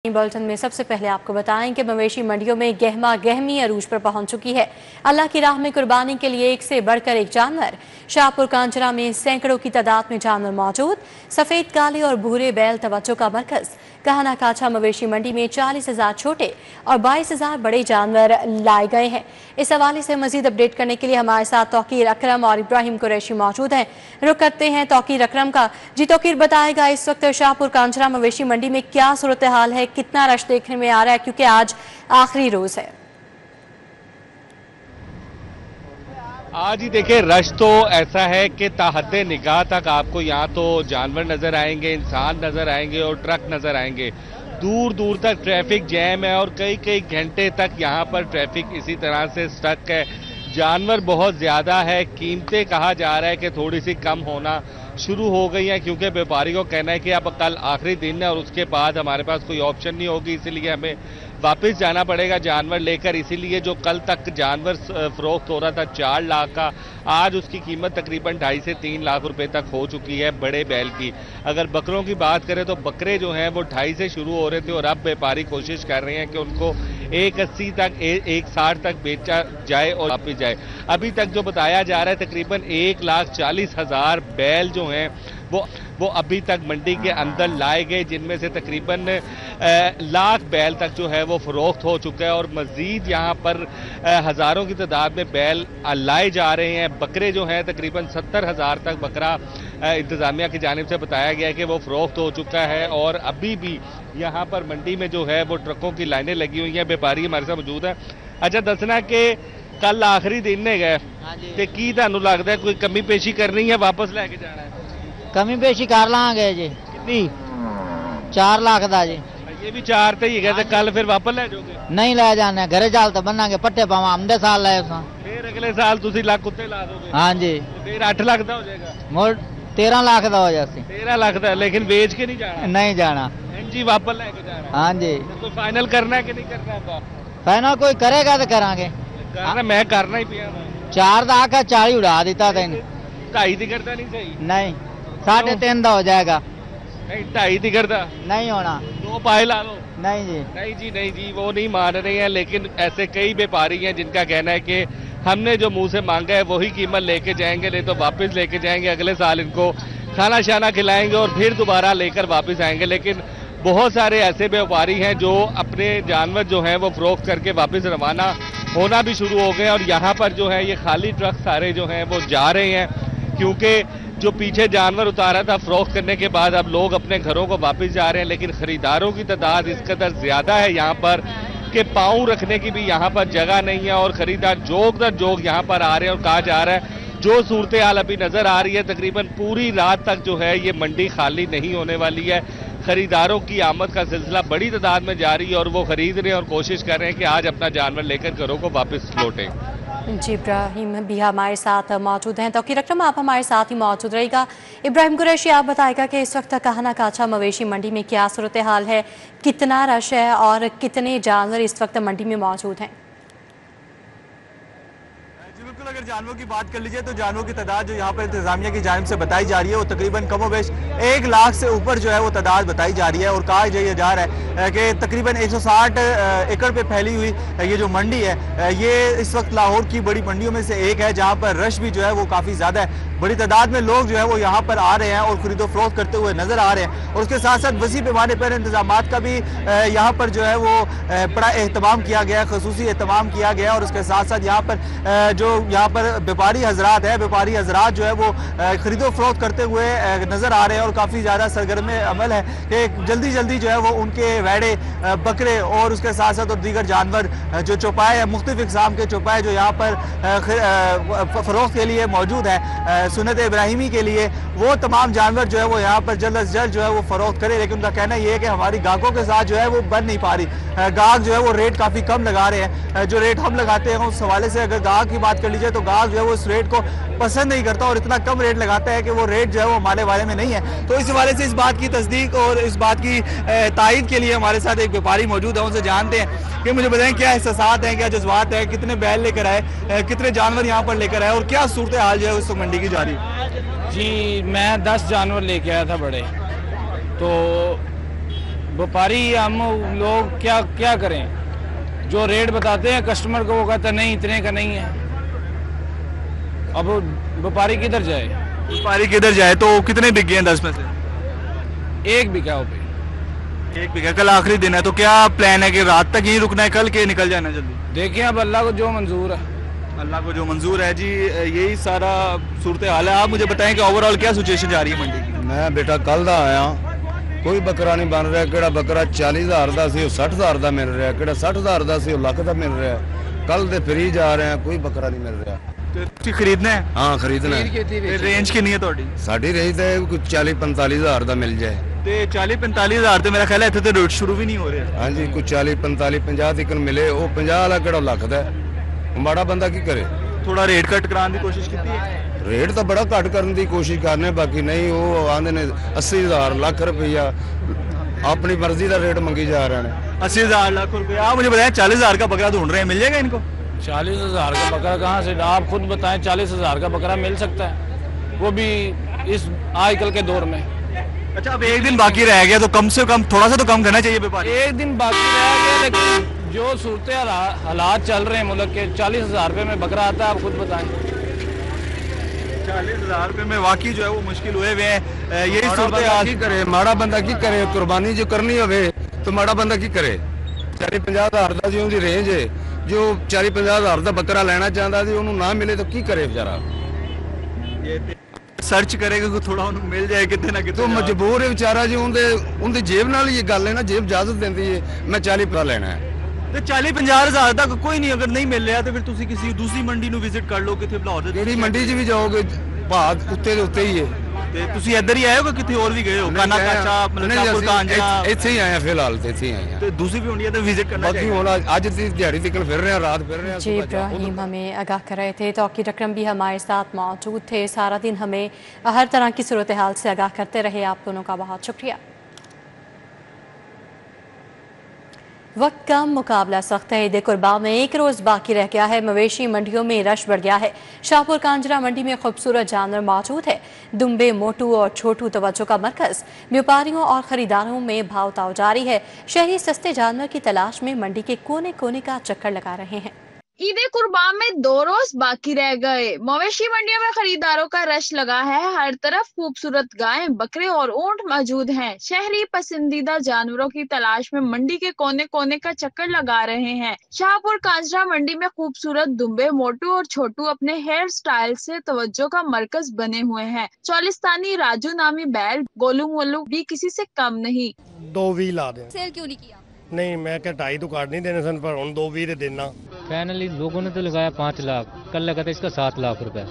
Bulletin में सबसे पहले आपको बताएं कि मवेशी मंडियों में गहमा गहमी अरूज पर पहुंच चुकी है। अल्लाह की राह में कुर्बानी के लिए एक से बढ़कर एक जानवर। शाहपुर कांचरा में सैकड़ों की तादाद में जानवर मौजूद। सफेद, काले और भूरे बैल तवज्जो का मरकज। कहना काछा मवेशी मंडी में 40,000 छोटे और 22,000 बड़े जानवर लाए गए हैं। इस हवाले से मजीद अपडेट करने के लिए हमारे साथ तौकीर अकरम और इब्राहिम कुरैशी मौजूद हैं। रुख करते हैं तौकीर अकरम का। जी तौकीर, बताएगा इस वक्त शाहपुर कांचरा मवेशी मंडी में क्या सूरत हाल है, कितना रश देखने में आ रहा है, क्योंकि आज आखिरी रोज है। आज ही देखिए रश तो ऐसा है कि ताहद्दे निगाह तक आपको यहाँ तो जानवर नजर आएंगे, इंसान नजर आएंगे और ट्रक नजर आएंगे। दूर दूर तक ट्रैफिक जैम है और कई कई घंटे तक यहाँ पर ट्रैफिक इसी तरह से स्टक है। जानवर बहुत ज्यादा है। कीमतें कहा जा रहा है कि थोड़ी सी कम होना शुरू हो गई है, क्योंकि व्यापारी को कहना है कि अब कल आखिरी दिन है और उसके बाद हमारे पास कोई ऑप्शन नहीं होगी, इसीलिए हमें वापस जाना पड़ेगा जानवर लेकर। इसीलिए जो कल तक जानवर फरोख्त हो रहा था 4 लाख का, आज उसकी कीमत तकरीबन 2.5 से 3 लाख रुपए तक हो चुकी है बड़े बैल की। अगर बकरों की बात करें तो बकरे जो हैं वो 2.5 से शुरू हो रहे थे और अब व्यापारी कोशिश कर रहे हैं कि उनको 180 तक 160 तक बेचा जाए और वापस जाए। अभी तक जो बताया जा रहा है तकरीबन 1,40,000 बैल जो हैं वो अभी तक मंडी के अंदर लाए गए, जिनमें से तकरीबन लाख बैल तक जो है वो फरोख्त हो चुका है और मजीद यहाँ पर हजारों की तादाद में बैल लाए जा रहे हैं। बकरे जो हैं तकरीबन 70,000 तक बकरा इंतजामिया की जानिब से बताया गया है कि वो फरोख्त हो चुका है। और अभी भी यहाँ पर मंडी में जो है वो ट्रकों की लाइनें लगी हुई हैं। व्यापारी हमारे साथ मौजूद है। अच्छा, दसना कि कल आखिरी दिन ने गए ते की तुहानू लगदा है कोई कमी पेशी करनी है, वापस लैके जाना है? कमी पेशी कर लांगे जी। कितनी? 4 लाख दा जी। ये भी 4 ते ही है, कल फिर वापस ले जाओगे? नहीं ले जाने, घरे जाल तो बनांगे, पट्टे पावा आमदे साल लाए उसा। फिर अगले साल तुसी लाख कुत्ते ला दोगे? हाँ जी। फिर 8 लाख दा हो जाएगा? मोर 13 लाख दा हो जासी। 13 लाख दा, लेकिन बेच के नहीं जाना? नहीं जाना जी, वापस लेके जाना? हाँ जी। तो फाइनल करना है कि नहीं करना है? फाइनल कोई करेगा तो करांगे। करना मैं करना ही पिया। 4 दा आका 40 उड़ा देता तेन। 2.5 दी करता नहीं सही? नहीं, 3.5 दा हो जाएगा। नहीं, 2.5 दी करता नहीं होना। 2 पाए ला लो। नहीं जी। नहीं जी, वो नहीं मान रहे हैं। लेकिन ऐसे कई व्यापारी हैं जिनका कहना है कि हमने जो मुंह से मांगा है वही कीमत लेके जाएंगे, नहीं तो वापस लेके जाएंगे। अगले साल इनको खाना शाना खिलाएंगे और फिर दोबारा लेकर वापस आएंगे। लेकिन बहुत सारे ऐसे व्यापारी हैं जो अपने जानवर जो हैं वो फरोख्त करके वापस रवाना होना भी शुरू हो गए। और यहाँ पर जो है ये खाली ट्रक सारे जो हैं वो जा रहे हैं, क्योंकि जो पीछे जानवर उतारा था फरोख्त करने के बाद अब लोग अपने घरों को वापस जा रहे हैं। लेकिन खरीदारों की तादाद इस कदर ज्यादा है यहाँ पर कि पाँव रखने की भी यहाँ पर जगह नहीं है और खरीदार जोग दर जोग यहाँ पर आ रहे हैं। और कहा जा रहा है जो सूरत हाल अभी नजर आ रही है तकरीबन पूरी रात तक जो है ये मंडी खाली नहीं होने वाली है। खरीदारों की आमद का सिलसिला बड़ी तादाद में जारी है और वो खरीद रहे हैं और कोशिश कर रहे हैं कि आज अपना जानवर लेकर घरों को वापस लौटें। जी, इब्राहिम भी हमारे साथ मौजूद हैं। तौकीर अकरम, आप हमारे साथ ही मौजूद रहेगा। इब्राहिम कुरैशी, आप बताएगा कि इस वक्त कहना काछा मवेशी मंडी में क्या सूरत हाल है, कितना रश है और कितने जानवर इस वक्त मंडी में मौजूद हैं? बिल्कुल, अगर जानवरों की बात कर लीजिए तो जानवरों की तादाद जो यहाँ पर इंतजामिया की जानिब से बताई जा रही है वो तकरीबन कमोबेश 1 लाख से ऊपर जो है वो तादाद बताई जा रही है। और कहा जा रहा है कि तकरीबन 160 एकड़ पे फैली हुई ये जो मंडी है ये इस वक्त लाहौर की बड़ी मंडियों में से एक है, जहाँ पर रश भी जो है वो काफ़ी ज़्यादा है। बड़ी तादाद में लोग जो है वो यहाँ पर आ रहे हैं और खरीदो फरोख्त करते हुए नजर आ रहे हैं। और उसके साथ साथ वसी पैमाने पर इंतजामात का भी यहाँ पर जो है वो बड़ा एहतमाम किया गया, खसूसी एहतमाम किया गया। और उसके साथ साथ यहाँ पर जो यहाँ पर व्यापारी हजरात है, व्यापारी हजरात जो है वो खरीदो फरोख्त करते हुए नजर आ रहे हैं और काफ़ी ज़्यादा सरगर्म अमल है कि जल्दी जल्दी जो है वो उनके वैड़े, बकरे और उसके साथ साथ और दीगर जानवर जो चौपाए है, मुख्तलिफ इक़साम के चौपाए जो यहाँ पर फरोख्त के लिए मौजूद है सुन्नत इब्राहिमी के लिए, वो तमाम जानवर जो है वो यहाँ पर जल्द अज जल्द जो है वो फरोख्त करे। लेकिन उनका कहना ये है कि हमारी गाहकों के साथ जो है वो बन नहीं पा रही। गाहक जो है वो रेट काफ़ी कम लगा रहे हैं। जो रेट हम लगाते हैं उस हवाले से अगर गाहक की बात कर लीजिए तो गाहक जो है वो उस रेट को पसंद नहीं करता और इतना कम रेट लगाता है कि वो रेट जो है वो हमारे वाले में नहीं है। तो इस हवाले से इस बात की तस्दीक और इस बात की तायद के लिए हमारे साथ एक व्यापारी मौजूद है, उनसे जानते हैं कि मुझे बताएं क्या एहसास हैं, क्या जज्बात है, कितने बैल लेकर आए, कितने जानवर यहाँ पर लेकर आए और क्या सूरत हाल जो है उस मंडी की जा रही है? जी, मैं 10 जानवर लेके आया था बड़े, तो व्यापारी हम लोग क्या करें, जो रेट बताते हैं कस्टमर को वो कहता है नहीं इतने का नहीं है। अब व्यापारी किधर जाए? व्यापारी किधर जाए? तो कितने बिक गए हैं 10 में से? एक बिका हो पे। एक बिका। कल आखिरी दिन है, तो क्या प्लान है कि रात तक यहीं रुकना है, कल के निकल जाना जल्दी? देखिए अब अल्लाह को जो मंजूर है। अल्लाह को जो मंजूर है। जी यही सारा सूरत हाल है। आप मुझे बताएं कि ओवरऑल क्या सिचुएशन जा रही है मंडी की? मैं बेटा कल दा आया, कोई बकरा नहीं बन रहा। किहड़ा बकरा 40,000 ਦਾ ਸੀ ਉਹ 60,000 ਦਾ ਮਿਲ ਰਿਹਾ, ਕਿਹੜਾ 60,000 ਦਾ ਸੀ ਉਹ ਲੱਖ ਦਾ ਮਿਲ ਰਿਹਾ। ਕੱਲ ਦੇ ਫਰੀ ਜਾ ਰਹੇ ਆ, ਕੋਈ ਬੱਕਰਾ ਨਹੀਂ ਮਿਲ ਰਿਹਾ। ਤੇ ਤੁਸੀਂ ਖਰੀਦਣਾ ਹੈ? ਹਾਂ ਖਰੀਦਣਾ ਹੈ। ਤੇ ਰੇਂਜ ਕਿੰਨੀ ਹੈ ਤੁਹਾਡੀ? ਸਾਡੀ ਰੇਂਜ ਤੇ ਕੋਈ 40-45,000 ਦਾ ਮਿਲ ਜਾਏ। ਤੇ 40-45,000 ਤੇ ਮੇਰਾ ਖਿਆਲ ਹੈ ਇੱਥੇ ਤੇ ਰੇਟ ਸ਼ੁਰੂ ਵੀ ਨਹੀਂ ਹੋ ਰਿਹਾ। ਹਾਂਜੀ ਕੋਈ 40-45-50 ਤੱਕ ਮਿਲੇ, ਉਹ 50 ਵਾਲਾ ਕਿਹੜਾ ਲੱਖ ਦਾ ਹੈ। ਮਾੜਾ ਬੰਦਾ ਕੀ ਕਰੇ? ਥੋੜਾ ਰੇਟ ਕੱਟ ਕਰਾਉਣ ਦੀ ਕੋਸ਼ਿਸ਼ ਕੀਤੀ ਹੈ? ਰੇਟ ਤਾਂ ਬੜਾ ਘੱਟ ਕਰਨ ਦੀ ਕੋਸ਼ਿਸ਼ ਕਰਨੇ, ਬਾਕੀ ਨਹੀਂ ਉਹ ਆਂਦੇ ਨੇ 80,000 ਲੱਖ रुपया अपनी मर्जी का रेट मंगी जा रहे हैं। 80,000 लाख रुपया। आप मुझे बताएं 40,000 का बकरा ढूंढ रहे हैं, मिल जाएगा इनको? 40,000 का बकरा कहाँ से? आप खुद बताएं 40,000 का बकरा मिल सकता है, वो भी इस आजकल के दौर में। अच्छा अब एक दिन बाकी रह गया तो कम से कम थोड़ा सा तो कम करना चाहिए व्यापारी। एक दिन बाकी रह गया, लेकिन जो सूरत हालात चल रहे हैं मुल्क के, 40,000 रुपये में बकरा आता है, आप खुद बताएं। 40,000 रुपये में वाकई जो है वो मुश्किल हुए हुए हैं। यही सूरत की करे, माड़ा बंदा की करे? कुर्बानी जो करनी होवे तो माड़ा बंदा की करे? 40-50,000 ਦਾ ਜੀ ਉਹਦੀ ਰੇਂਜ ਹੈ, ਜੋ 40-50,000 ਦਾ ਬੱਕਰਾ ਲੈਣਾ ਚਾਹੁੰਦਾ ਸੀ ਉਹਨੂੰ ਨਾ ਮਿਲੇ ਤਾਂ ਕੀ ਕਰੇ ਵਿਚਾਰਾ? सर्च करेगा कि थोड़ा उन्हें मिल जाए कितने ना कितने। तो मजबूर है बेचारा जी, उनकी जेब नाल ये गल है ना, जेब इजाजत देती है मैं 40 लेना है। तो 40-50,000 तक कोई नहीं, अगर नहीं मिल रहा तो फिर तुसी किसी दूसरी मंडी ਨੂੰ ਵਿਜ਼ਿਟ ਕਰ ਲਓ ਕਿਤੇ ਲਾਹੌਰ ਕਿਹੜੀ ਮੰਡੀ 'ਚ ਵੀ ਜਾਓਗੇ ਭਾਅ ਉੱਤੇ ਦੇ ਉੱਤੇ ਹੀ ਹੈ। ਤੇ ਤੁਸੀਂ ਇੱਧਰ ਹੀ ਆਏ ਹੋ ਕਿ ਕਿਤੇ ਹੋਰ ਵੀ ਗਏ ਹੋ? ਕਾਨਾ ਕਾਚਾ ਮਲਕਾਪੁਰ ਕਾਂਜਾ ਇੱਥੇ ਹੀ ਆਏ ਆ, ਫਿਲਹਾਲ ਤੇ ਇੱਥੇ ਹੀ ਆਏ ਆ। ਤੇ ਦੂਸਰੀ ਵੀ ਮੰਡੀਆਂ ਤੇ ਵਿਜ਼ਿਟ ਕਰਨਾ ਬਾਕੀ ਹੁਣ ਅੱਜ ਦੀ ਦਿਹਾੜੀ ਤੱਕ ਫਿਰ ਰਹੇ ਆ, ਰਾਤ ਫਿਰ ਰਹੇ ਆ। जी इब्राहिम हमें आगाह कर रहे थे। तौकीर अकरम भी हमारे साथ मौजूद थे, सारा दिन हमें हर तरह की सूरत हाल से आगाह करते रहे। आप दोनों का बहुत शुक्रिया। वक्त का मुकाबला सख्त है। ईद कुर्बान में एक रोज़ बाकी रह गया है। मवेशी मंडियों में रश बढ़ गया है। शाहपुर कांजरा मंडी में खूबसूरत जानवर मौजूद है। दुम्बे, मोटू और छोटू तवज्जो का मरकज। व्यापारियों और खरीदारों में भाव ताव जारी है। शहरी सस्ते जानवर की तलाश में मंडी के कोने कोने का चक्कर लगा रहे हैं। ईद कुर्बान में 2 रोज बाकी रह गए। मवेशी मंडियों में खरीदारों का रश लगा है। हर तरफ खूबसूरत गायें, बकरे और ऊंट मौजूद हैं। शहरी पसंदीदा जानवरों की तलाश में मंडी के कोने कोने का चक्कर लगा रहे हैं। शाहपुर कांजरा मंडी में खूबसूरत दुम्बे, मोटू और छोटू अपने हेयर स्टाइल से तवज्जो का मरकज बने हुए हैं। चौलिस्तानी राजू नामी बैल, गोलू मोलू भी किसी से कम नहीं। 2 भी ला दें। सेल क्यों नहीं किया? नहीं मैं क्या 2.5 तो काट नहीं देने सन, पर हम 2 भी देना। फाइनली लोगों ने तो लगाया 5 लाख, कल लगा था इसका 7 लाख रुपए।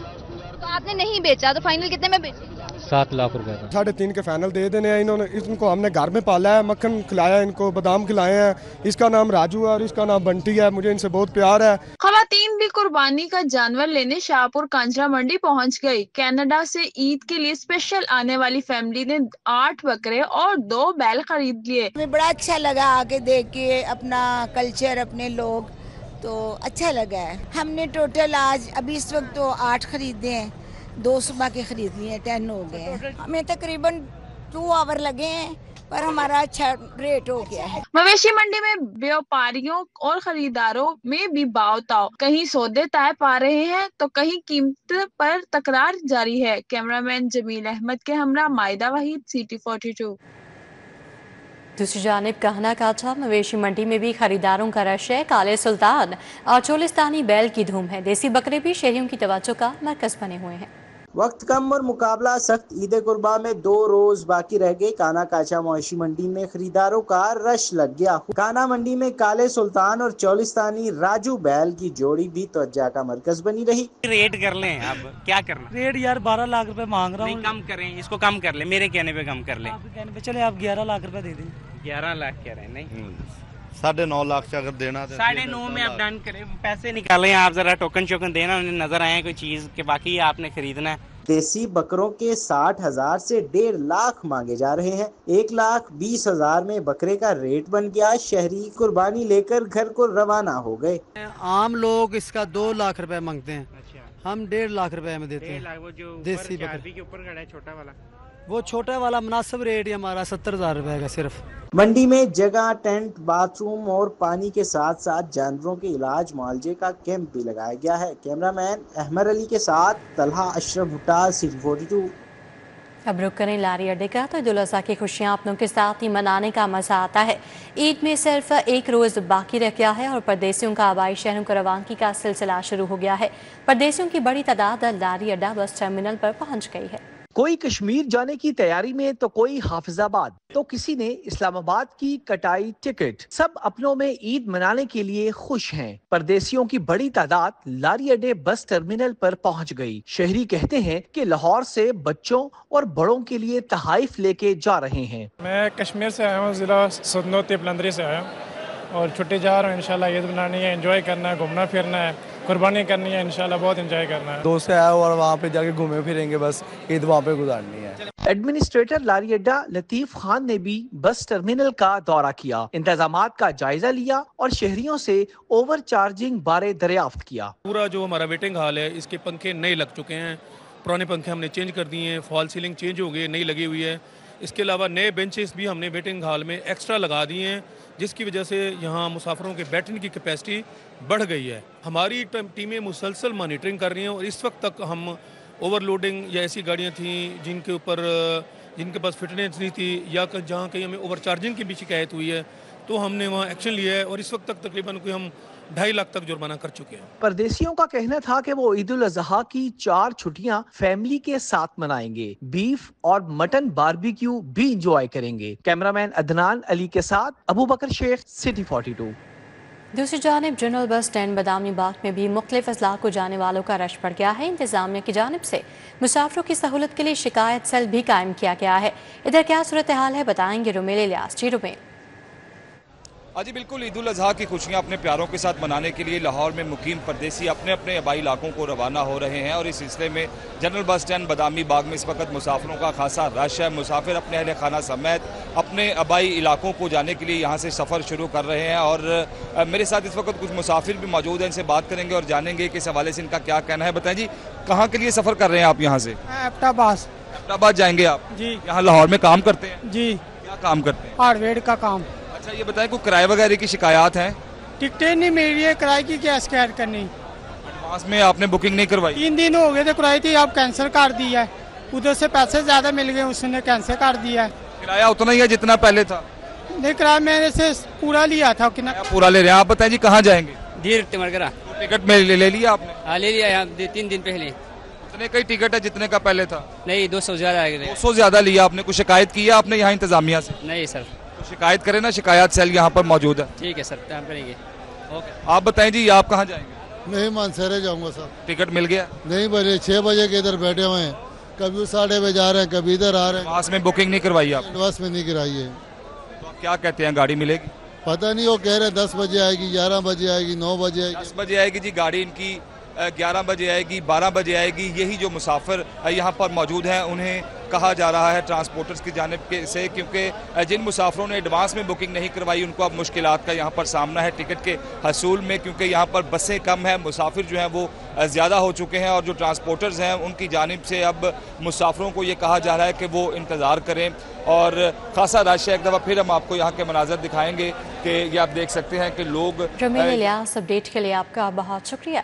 तो आपने नहीं बेचा, तो फाइनल कितने में बेचे? 7 लाख रुपए का। 3.5 के फाइनल दे देने हैं इन्होंने। इनको हमने घर में पाला है, मक्खन खिलाया, इनको बादाम खिलाए हैं। इसका नाम राजू है और इसका नाम बंटी है। मुझे इनसे बहुत प्यार है। खवातीन भी कुर्बानी का जानवर लेने शाहपुर कांजरा मंडी पहुंच गई। कनाडा से ईद के लिए स्पेशल आने वाली फैमिली ने 8 बकरे और 2 बैल खरीद लिए। हमें बड़ा अच्छा लगा आके देख के, अपना कल्चर, अपने लोग, तो अच्छा लगा है। हमने टोटल आज अभी इस वक्त तो 8 खरीदे हैं, 2 सुबह के खरीद लिए, 10 हो गए हैं। हमें तकरीबन 2 आवर लगे हैं, पर हमारा अच्छा रेट हो गया है। मवेशी मंडी में व्यापारियों और खरीदारों में भी भाव ताव, कहीं सौदे तय पा रहे हैं तो कहीं कीमत पर तकरार जारी है। कैमरामैन जमील अहमद के हमरा मायदा वहीद, सिटी 42। दूसरी जानिब कहना काचा मवेशी मंडी में भी खरीदारों का रश है। काले सुल्तान और चोलिस्तानी बैल की धूम है। देसी बकरे भी शहरियों की तवज्जो का मरकज बने हुए हैं। वक्त कम और मुकाबला सख्त। ईद कुर्बान में 2 रोज बाकी रह गए। काना काचा मवेशी मंडी में खरीदारों का रश लग गया। काना मंडी में काले सुल्तान और चौलिस्तानी राजू बैल की जोड़ी भी तवज्जो का मरकज बनी रही। रेट कर लें, अब क्या करना? रेट यार 12 लाख रुपए मांग रहा हूँ। कम करें, इसको कम कर ले, मेरे कहने पे कम कर ले। आपके कहने पे चले आप 11 लाख रुपए दे दें। 11 लाख कह रहे हैं? नहीं, 9.5 लाख से अगर देना 9.5 में आप डन करें। पैसे निकालें आप, जरा टोकन शोकन देना, उन्हें नजर आए कोई चीज के, बाकी आपने खरीदना है। देसी बकरों के 60,000 से 1.5 लाख मांगे जा रहे हैं। 1,20,000 में बकरे का रेट बन गया। शहरी कुर्बानी लेकर घर को रवाना हो गए। आम लोग इसका 2 लाख रुपए मांगते हैं। हम 1.5 लाख रुपए में देते हैं। वो जो देसी बकरे के ऊपर खड़ा है छोटा वाला, वो छोटा वाला मुनासिब रेट ही हमारा 70,000 रुपए का सिर्फ। मंडी में जगह, टेंट, बाथरूम और पानी के साथ साथ जानवरों के इलाज मुआवजे का कैंप भी लगाया गया है। कैमरामैन अहमद अली के साथ तलहा अशरफ भुट्टा, सिटी 42। अब रुक करें लारी अड्डे का। तो ईद उल अज़हा की खुशियां अपनों के साथ ही मनाने का मजा आता है। ईद में सिर्फ एक रोज बाकी रह गया है और परदेसियों का आबाई शहरों को रवानगी का सिलसिला शुरू हो गया है। परदेसियों की बड़ी तादाद लारी अड्डा बस टर्मिनल पर पहुंच गई है। कोई कश्मीर जाने की तैयारी में तो कोई हाफिजाबाद, तो किसी ने इस्लामाबाद की कटाई टिकट। सब अपनों में ईद मनाने के लिए खुश हैं। परदेसियों की बड़ी तादाद लारी अड्डे बस टर्मिनल पर पहुंच गई। शहरी कहते हैं कि लाहौर से बच्चों और बड़ों के लिए तहाइफ लेके जा रहे हैं। मैं कश्मीर से आया हूँ, जिला सुदनोती पलंदरी से आया हूँ और छुट्टी जा रहा हूँ। इंशाल्लाह ईद मनानी है, एंजॉय करना है, घूमना फिरना है, कुर्बानी करनी है, इंशाल्लाह बहुत एंजॉय करना है। दोस्त से आया और वहाँ पे जाके घूमे फिरेंगे, बस ईद वहाँ पे गुजारनी है। एडमिनिस्ट्रेटर लारी अड्डा लतीफ खान ने भी बस टर्मिनल का दौरा किया, इंतजामात का जायजा लिया और शहरियों से ओवर चार्जिंग बारे दरियाफ्त किया। पूरा जो हमारा वेटिंग हॉल है, इसके पंखे नए लग चुके हैं, पुराने पंखे हमने चेंज कर दिए हैं, फॉल सीलिंग चेंज हो गई, नई लगी हुई है। इसके अलावा नए बेंचेस भी हमने वेटिंग हॉल में एक्स्ट्रा लगा दिए हैं, जिसकी वजह से यहाँ मुसाफिरों के बैठने की कैपेसिटी बढ़ गई है। हमारी टीमें मुसलसल मॉनिटरिंग कर रही हैं और इस वक्त तक हम ओवरलोडिंग या ऐसी गाड़ियाँ थीं जिनके पास फिटनेस नहीं थी या जहाँ कहीं हमें ओवर चार्जिंग की भी शिकायत हुई है तो हमने वहाँ एक्शन लिया है और इस वक्त तक तकरीबन कोई हम 2.5 लाख तक जुर्माना कर चुके हैं। परदेसियों का कहना था कि वो ईद उल अज़हा की 4 छुट्टियां फैमिली के साथ मनाएंगे। बीफ और मटन बारबेक्यू भी इंजॉय करेंगे। कैमरामैन अदनान अली के साथ अबू बकर शेख, सिटी 42। दूसरी जानिब general bus stand Badami Bagh में भी मुख्तलिफ अजला को जाने वालों का रश बढ़ गया है। इंतजामिया की जानिब से मुसाफिरों की सहूलत के लिए शिकायत सेल भी कायम किया गया है। इधर क्या सूरत हाल है, बताएंगे रुमेल इलियास। जी रुमेल। जी बिल्कुल, ईद उल अज़हा की खुशियां अपने प्यारों के साथ मनाने के लिए लाहौर में मुकीम परदेसी अपने अपने आबाई इलाकों को रवाना हो रहे हैं और इस सिलसिले में general bus stand Badami Bagh में इस वक्त मुसाफिरों का खासा रश है। मुसाफिर अपने अहले खाना समेत अपने आबाई इलाकों को जाने के लिए यहाँ से सफ़र शुरू कर रहे हैं और मेरे साथ इस वक्त कुछ मुसाफिर भी मौजूद हैं, इनसे बात करेंगे और जानेंगे कि इस हवाले से इनका क्या कहना है। बताएं जी, कहाँ के लिए सफ़र कर रहे हैं आप यहाँ से? एबटाबाद जाएंगे आप जी। यहाँ लाहौर में काम करते हैं जी। क्या काम करते हैं? हार्डवेयर का काम। अच्छा ये बताएं, कोई किराए वगैरह की शिकायत हैं? टिकटें नहीं मिल रही है, किराए की क्या शिकायत करनी। एडवांस में आपने बुकिंग नहीं करवाई? 3 दिन हो गए थे, किराए थी, आप कैंसिल कर दी है। उधर से पैसे ज्यादा मिल गए, उसने कैंसिल कर दिया है। किराया उतना ही है जितना पहले था? नहीं, किराया मैंने से पूरा लिया था। पूरा ले रहे हैं। आप बताएं जी, कहाँ जाएंगे? टिकट में ले लिया आपने? हाँ ले लिया, 3 दिन पहले। उतने का ही टिकट है जितने का पहले था? नहीं, 200 ज्यादा है। 200 ज्यादा लिया आपने। कुछ शिकायत की है आपने यहाँ इंतजामिया से? नहीं सर। तो शिकायत करें ना, शिकायत सेल यहाँ पर मौजूद है। ठीक है सर, काम करेंगे। ओके। आप बताएं जी, आप कहाँ जाएंगे? मैं मानसरे जाऊंगा सर। टिकट मिल गया? नहीं बजे 6 बजे के इधर बैठे हुए हैं, कभी 8:30 बजे जा रहे हैं, कभी इधर आ रहे हैं। एडवांस में बुकिंग नहीं करवाई आप? एडवांस में नहीं कराई है। तो आप क्या कहते हैं, गाड़ी मिलेगी? पता नहीं, वो कह रहे हैं 10 बजे आएगी, 11 बजे आएगी, 9 बजे आएगी। 10 बजे आएगी जी गाड़ी इनकी, 11 बजे आएगी, 12 बजे आएगी। यही जो मुसाफिर यहाँ पर मौजूद हैं उन्हें कहा जा रहा है ट्रांसपोर्टर्स की जानिब से, क्योंकि जिन मुसाफिरों ने एडवांस में बुकिंग नहीं करवाई उनको अब मुश्किलात का यहाँ पर सामना है टिकट के हसूल में, क्योंकि यहाँ पर बसें कम हैं, मुसाफिर जो हैं वो ज़्यादा हो चुके हैं और जो ट्रांसपोर्टर्स हैं उनकी जानिब से अब मुसाफिरों को ये कहा जा रहा है कि वो इंतज़ार करें और ख़ासा रश है। एक दफ़ा फिर हम आपको यहाँ के मनाज़र दिखाएँगे कि ये आप देख सकते हैं कि लोग। अपडेट के लिए आपका बहुत शुक्रिया।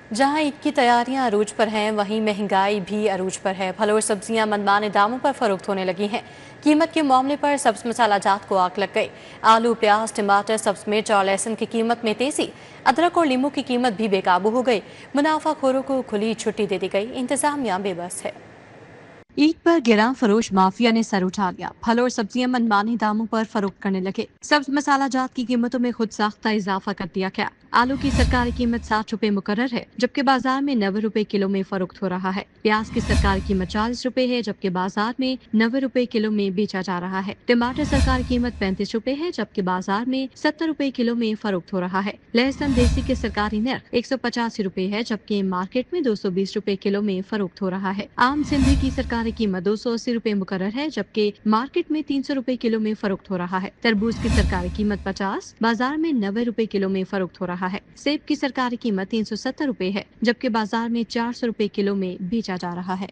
जहां ईद की तैयारियां अरूज पर हैं, वहीं महंगाई भी अरूज पर है। फल और सब्जियां मनमाने दामों पर फरोख्त होने लगी हैं। कीमत के मामले पर सब्ज मसाला जात को आग लग गई। आलू, प्याज, टमाटर, सब्ज मिर्च और लहसुन की कीमत में तेजी। अदरक और लीमू की कीमत भी बेकाबू हो गई। मुनाफाखोरों को खुली छुट्टी दे दी गई। इंतजामिया बेबस है। ईद पर गिरां फरोश माफिया ने सर उठा लिया। फल और सब्जियां मनमाने दामों पर फरोख्त करने लगे। सब्ज मसाला जात की कीमतों में खुद साख्ता इजाफा कर दिया गया। आलू की सरकारी कीमत 60 रुपए मुकर्रर है, जबकि बाजार में 90 रुपए किलो में फरोख्त हो रहा है। प्याज की सरकारी कीमत 40 रुपए है, जबकि बाजार में 90 रुपए किलो में बेचा जा रहा है। टमाटर सरकारी कीमत 35 रुपए है, जबकि बाजार में 70 रुपए किलो में फरोख्त हो रहा है। लहसुन देसी के सरकारी नर्ख 185 रुपए है, जबकि मार्केट में 220 रुपए किलो में फरोख्त हो रहा है। आम सिंधी की सरकारी कीमत 280 रुपए मुकर्रर है, जबकि मार्केट में 300 रुपए किलो में फरोख्त हो रहा है। तरबूज की सरकारी कीमत 50, बाजार में 90 रुपए किलो में फरोख्त हो रहा है। सेब की सरकारी कीमत 370 रुपए है, जबकि बाजार में 400 रुपए किलो में बेचा जा रहा है।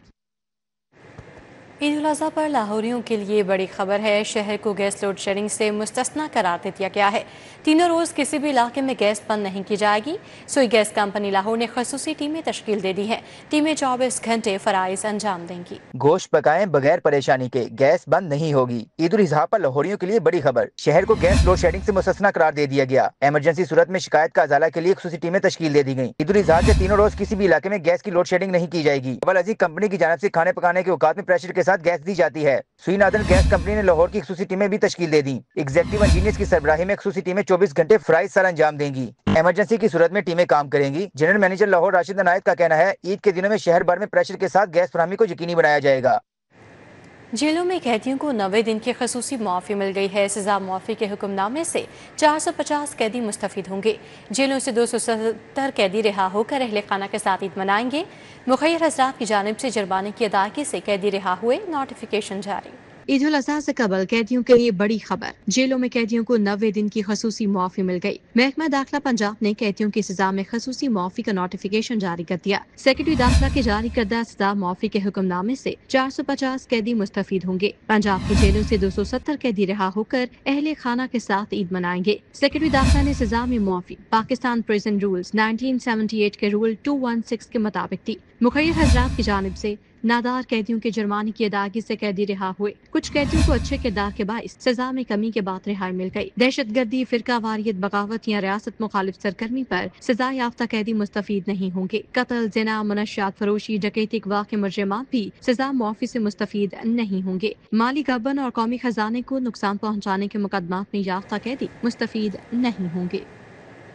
ईद उल अज़हा पर लाहौरियों के लिए बड़ी खबर है। शहर को गैस लोड शेडिंग से मुस्तस्ना करार दे दिया गया है। तीनों रोज़ किसी भी इलाके में गैस बंद नहीं की जाएगी। सोई गैस कंपनी लाहौर ने खसूसी टीमें तश्कील दे दी हैं। टीमें 24 घंटे फराइज अंजाम देंगी। गोश्त पकाएं बगैर परेशानी के, गैस बंद नहीं होगी। ईद उल अज़हा पर लाहौरियों के लिए बड़ी खबर। शहर को गैस लोड शेडिंग से मुस्तस्ना करार दे दिया गया। इमरजेंसी सूरत में शिकायत का अजाला के लिए खसूसी टीमें तश्कील दे दी गई। ईद उल अज़हा के तीनों रोज किसी भी इलाके में गैस की लोड शेडिंग नहीं की जाएगी। अवल अजीज कंपनी की जानिब से खाने पकाने के औकात में प्रेशर के साथ गैस दी जाती है। सुई नादर गैस कंपनी ने लाहौर की खसूसी टीमें भी तश्कील दे दी। एग्जीक्यूटिव इंजीनियर्स की सरबराही में खसूसी टीमें 24 घंटे फराइज सर अंजाम देंगी। इमरजेंसी की सूरत में टीमें काम करेंगी। जनरल मैनेजर लाहौर राशिद अनायत का कहना है, ईद के दिनों में शहर भर में प्रेशर के साथ गैस फराहमी को यकीनी बनाया जाएगा। जेलों में कैदियों को 90 दिन की खसूसी मुआफ़ी मिल गई है। सजा मुआफ़ी के हुक्मनामे से 450 कैदी मुस्तफीद होंगे। जेलों से 270 कैदी रिहा होकर अहले खाना के साथ ईद मनाएंगे। मुखय्यर हज़रात की जानिब से जुर्माने की अदायगी से कैदी रिहा हुए, नोटिफिकेशन जारी। ईद उल अज़हा से कबल कैदियों के लिए बड़ी खबर। जेलों में कैदियों को 90 दिन की खसूसी मुआफ़ी मिल गई। महकमा दाखिला पंजाब ने कैदियों की सजा में खसूसी मुआफ़ी का नोटिफिकेशन जारी कर दिया। सेक्रेटरी दाखिला के जारी करदा सजा मुआफ़ी के हुक्मनामे से 450 कैदी मुस्तफीद होंगे। पंजाब की जेलों से 270 कैदी रिहा होकर अहले खाना के साथ ईद मनाएंगे। सेक्रेटरी दाखिला ने सजा में मुआफ़ी पाकिस्तान प्रिजन रूल्स 1978 के रूल 216 के मुताबिक दी। मुखय्यर हज़रात की जानिब से नादार कैदियों के जुर्माने की अदायगी से कैदी रिहा हुए। कुछ कैदियों को अच्छे किरदार के बाइस सजा में कमी के बाद रिहाई मिल गई। दहशतगर्दी, फिरका वारियत, बगावत या रियासत मुखालिफ सरगर्मी पर सजा याफ्ता कैदी मुस्तफीद नहीं होंगे। कत्ल, ज़िना, मनशियात फरोशी, डकैती के मुजरिमात भी सजा मुआफ़ी से मुस्तफीद नहीं होंगे। माली गबन और कौमी खजाने को नुकसान पहुँचाने के मुकदमात में याफ्ता कैदी मुस्तफीद नहीं होंगे।